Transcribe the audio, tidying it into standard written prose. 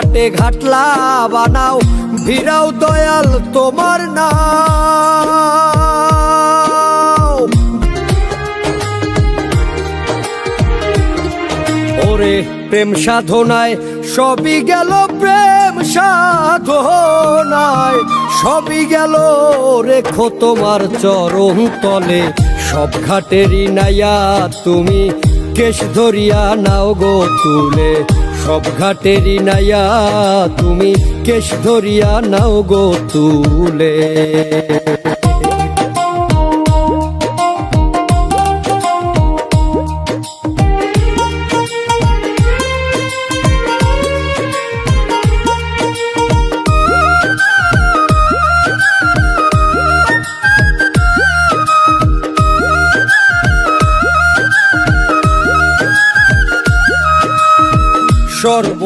ঘাটে ঘাটলা বানাও, ভিড়াও দয়াল তোমার নাও। ওরে প্রেম সাধনায় সবই গেল, প্রেম সাধনায় সবই গেল, রেখো তোমার চরণ তলে। সব ঘাটেরই নাইয়া তুমি কেশ ধরিয়া নাও গো তুলে। সব ঘাটেরই নাইয়া তুমি কেশ ধরিয়া নাও গো তুলে। সর্ব